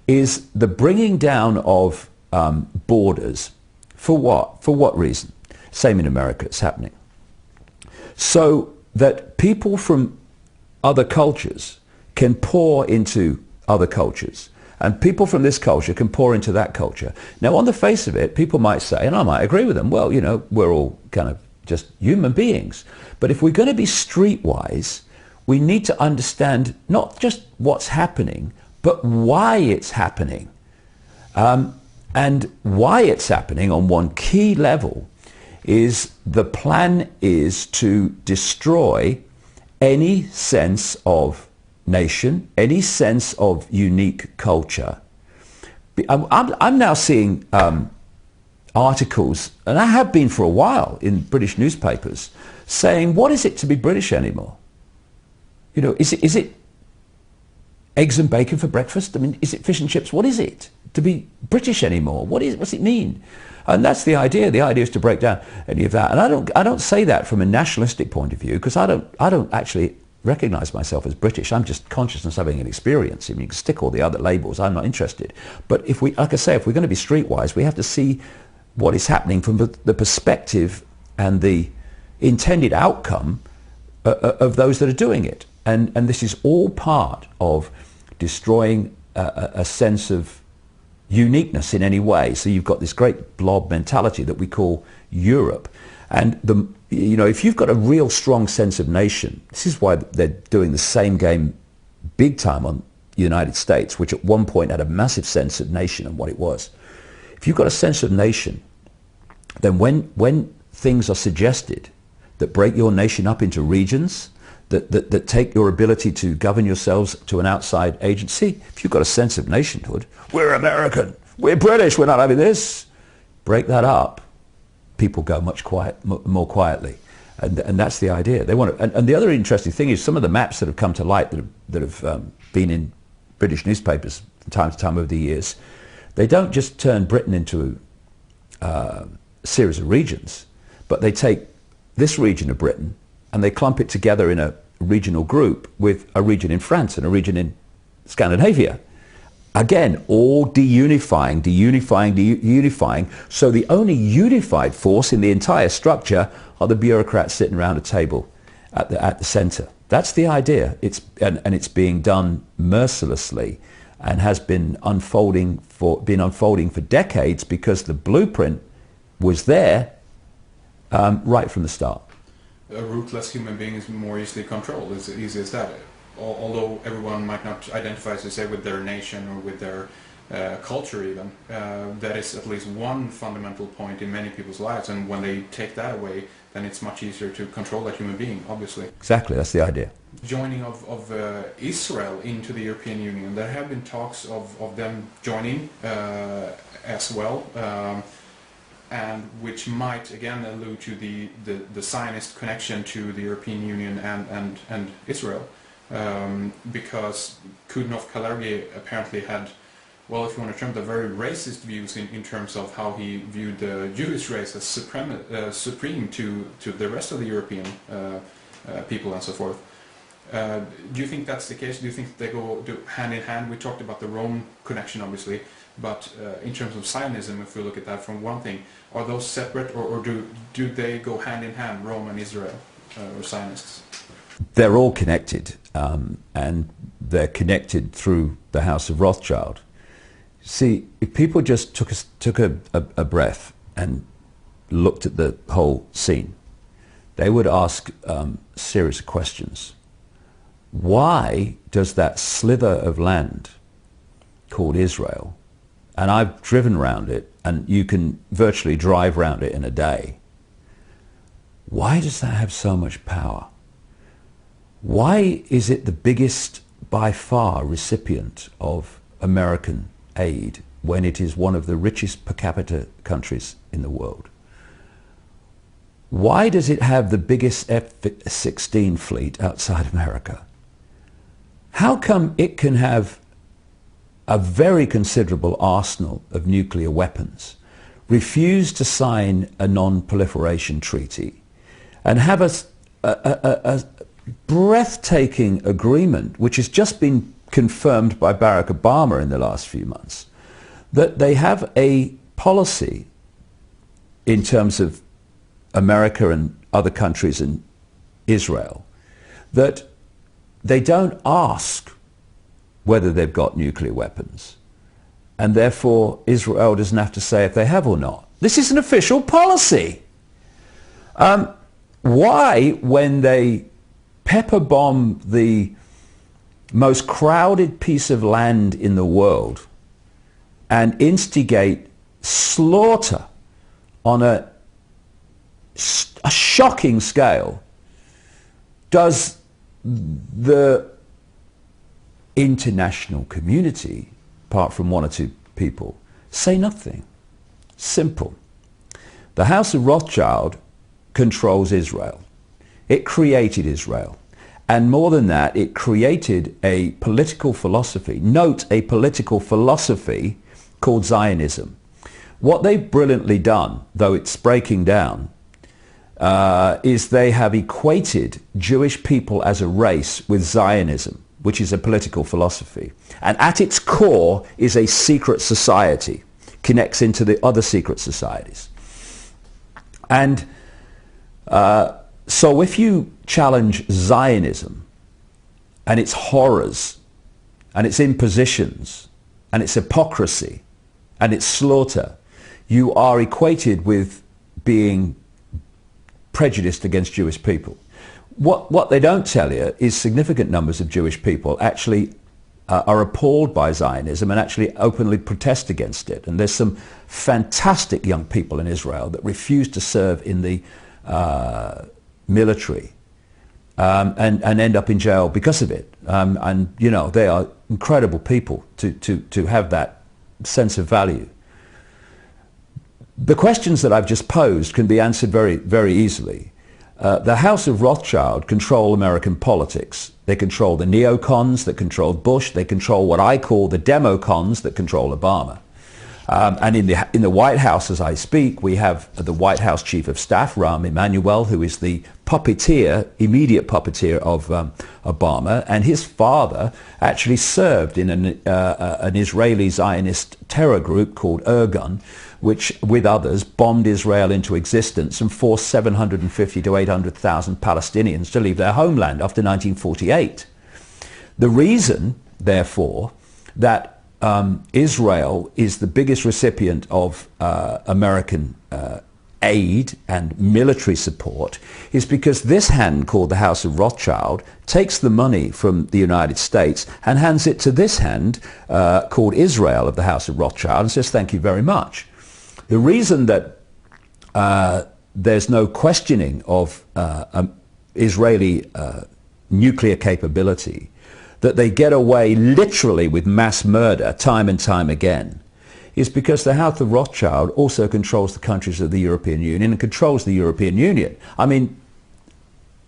is the bringing down of borders. For what? For what reason? Same in America, it's happening. So that people from other cultures can pour into other cultures, and people from this culture can pour into that culture. Now, on the face of it, people might say, and I might agree with them, well, you know, we're all kind of just human beings. But if we're going to be streetwise, we need to understand not just what's happening, but why it's happening. And why it's happening on one key level is the plan is to destroy any sense of nation, any sense of unique culture. I'm now seeing articles, and I have been for a while in British newspapers, saying, what is it to be British anymore? You know, is it eggs and bacon for breakfast? I mean, is it fish and chips? What is it to be British anymore? What's it mean? And that's the idea. The idea is to break down any of that. And I don't say that from a nationalistic point of view, because I don't actually recognize myself as British. I'm just consciousness having an experience. I mean, you can stick all the other labels. I'm not interested. But if we, like I say, if we're going to be streetwise, we have to see what is happening from the perspective and the intended outcome of those that are doing it. And this is all part of destroying a sense of uniqueness in any way. So you've got this great blob mentality that we call Europe. And if you've got a real strong sense of nation, this is why they're doing the same game big time on the United States, which at one point had a massive sense of nation and what it was. If you've got a sense of nation, then when things are suggested that break your nation up into regions, that take your ability to govern yourselves to an outside agency, if you've got a sense of nationhood, we're American, we're British, we're not having this, break that up, people go much more quietly. And that's the idea. They want to, and the other interesting thing is some of the maps that have come to light that have been in British newspapers from time to time over the years, they don't just turn Britain into a series of regions, but they take this region of Britain and they clump it together in a regional group with a region in France and a region in Scandinavia. Again, all deunifying. So the only unified force in the entire structure are the bureaucrats sitting around a table at the centre. That's the idea. And it's being done mercilessly and has been unfolding for decades, because the blueprint was there right from the start. A ruthless human being is more easily controlled, as easy as that. Although everyone might not identify, as you say, with their nation or with their culture even, that is at least one fundamental point in many people's lives, and when they take that away, then it's much easier to control that human being, obviously. Exactly, that's the idea. Joining of Israel into the European Union, there have been talks of them joining as well, and which might again allude to the Zionist connection to the European Union and Israel. Because Kudnov-Kalergi apparently had well, if you want to term the very racist views in terms of how he viewed the Jewish race as supreme to the rest of the European people and so forth. Do you think that's the case? Do you think they go hand in hand? We talked about the Rome connection, obviously, but in terms of Zionism, if we look at that from one thing, are those separate, or do they go hand in hand, Rome and Israel, or Zionists? They're all connected, and they're connected through the House of Rothschild. See, if people just took a breath and looked at the whole scene, they would ask a series of questions. Why does that slither of land called Israel, and I've driven around it, and you can virtually drive around it in a day, why does that have so much power? Why is it the biggest, by far, recipient of American aid when it is one of the richest per capita countries in the world? Why does it have the biggest F-16 fleet outside America? How come it can have a very considerable arsenal of nuclear weapons, refuse to sign a non-proliferation treaty, and have a breathtaking agreement, which has just been confirmed by Barack Obama in the last few months, that they have a policy in terms of America and other countries and Israel, that they don't ask whether they've got nuclear weapons, and therefore Israel doesn't have to say if they have or not. This is an official policy. Why, when they pepper bomb the most crowded piece of land in the world and instigate slaughter on a shocking scale, does the international community, apart from one or two people, say nothing? Simple. The House of Rothschild controls Israel. It created Israel. And more than that, it created a political philosophy. Note, a political philosophy called Zionism. What they've brilliantly done, though it's breaking down, is they have equated Jewish people as a race with Zionism, which is a political philosophy. And at its core is a secret society, connects into the other secret societies. And so if you challenge Zionism and its horrors and its impositions and its hypocrisy and its slaughter, you are equated with being prejudiced against Jewish people. What they don't tell you is significant numbers of Jewish people actually are appalled by Zionism and actually openly protest against it. And there's some fantastic young people in Israel that refuse to serve in the military and end up in jail because of it. And, you know, they are incredible people to have that sense of value. The questions that I've just posed can be answered very, very easily. The House of Rothschild control American politics. They control the neocons that control Bush. They control what I call the democons that control Obama. And in the White House, as I speak, we have the White House Chief of Staff, Rahm Emanuel, who is the puppeteer, immediate puppeteer of Obama, and his father actually served in an Israeli Zionist terror group called Irgun, which, with others, bombed Israel into existence and forced 750 to 800,000 Palestinians to leave their homeland after 1948. The reason, therefore, that Israel is the biggest recipient of American aid and military support is because this hand, called the House of Rothschild, takes the money from the United States and hands it to this hand, called Israel, of the House of Rothschild, and says, thank you very much. The reason that there's no questioning of Israeli nuclear capability, that they get away literally with mass murder time and time again, is because the House of Rothschild also controls the countries of the European Union and controls the European Union. I mean,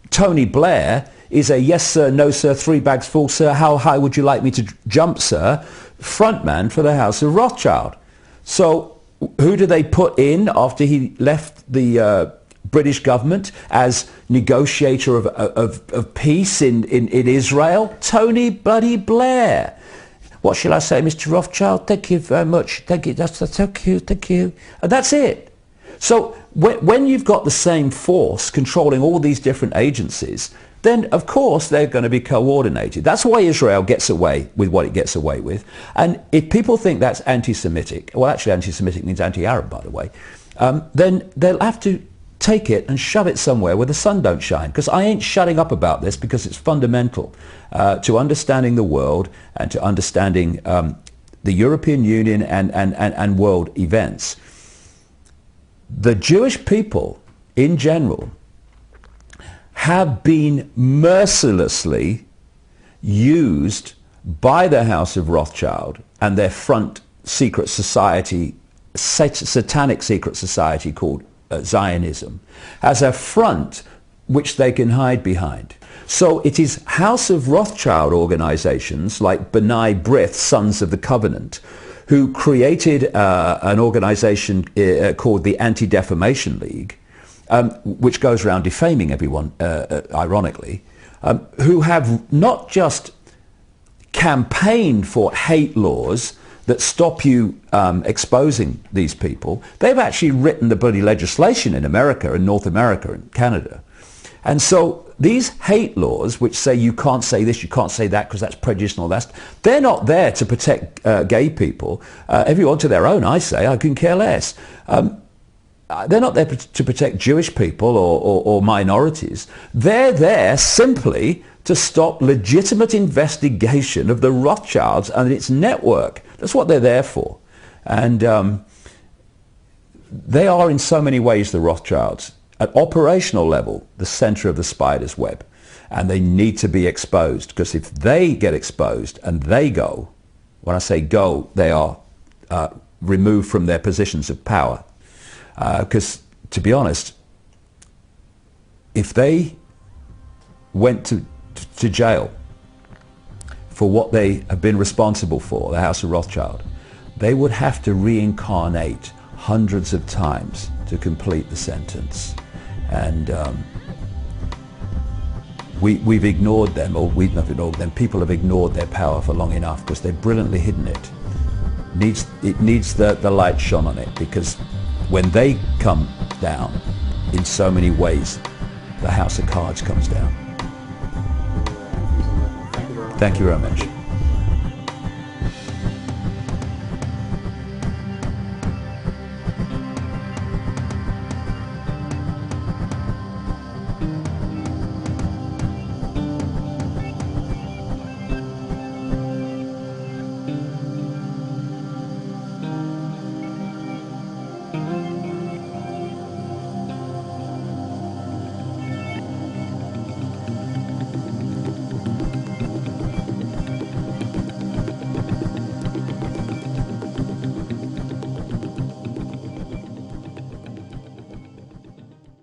Tony Blair is a yes sir, no sir, 3 bags full sir, how high would you like me to jump sir, frontman for the House of Rothschild. So who do they put in after he left the British government as negotiator of peace in Israel? Tony bloody Blair. What shall I say, Mr. Rothschild? Thank you very much. Thank you. Thank you. And that's it. So when you've got the same force controlling all these different agencies, then of course they're going to be coordinated. That's why Israel gets away with what it gets away with. And if people think that's anti-Semitic, well, actually anti-Semitic means anti-Arab, by the way, then they'll have to take it and shove it somewhere where the sun don't shine. Because I ain't shutting up about this, because it's fundamental to understanding the world and to understanding the European Union and world events. The Jewish people in general have been mercilessly used by the House of Rothschild and their front secret society, satanic secret society called Zionism, as a front which they can hide behind. So it is House of Rothschild organizations like B'nai B'rith, Sons of the Covenant, who created an organization called the Anti-Defamation League, which goes around defaming everyone, ironically, who have not just campaigned for hate laws that stop you exposing these people, they've actually written the bloody legislation in America, in North America, and Canada. And so these hate laws, which say you can't say this, you can't say that because that's prejudice and all that, they're not there to protect gay people. Everyone to their own, I say. I couldn't care less. They're not there to protect Jewish people or minorities. They're there simply to stop legitimate investigation of the Rothschilds and its network. That's what they're there for. And they are in so many ways, the Rothschilds, at operational level, the center of the spider's web. And they need to be exposed, because if they get exposed and they go, when I say go, they are removed from their positions of power. Because, to be honest, if they went to jail for what they have been responsible for, the House of Rothschild, they would have to reincarnate hundreds of times to complete the sentence. And we've ignored them, or we've not ignored them, people have ignored their power for long enough because they've brilliantly hidden it. It needs the light shone on it, because when they come down, in so many ways, the house of cards comes down. Thank you very much. Thank you very much.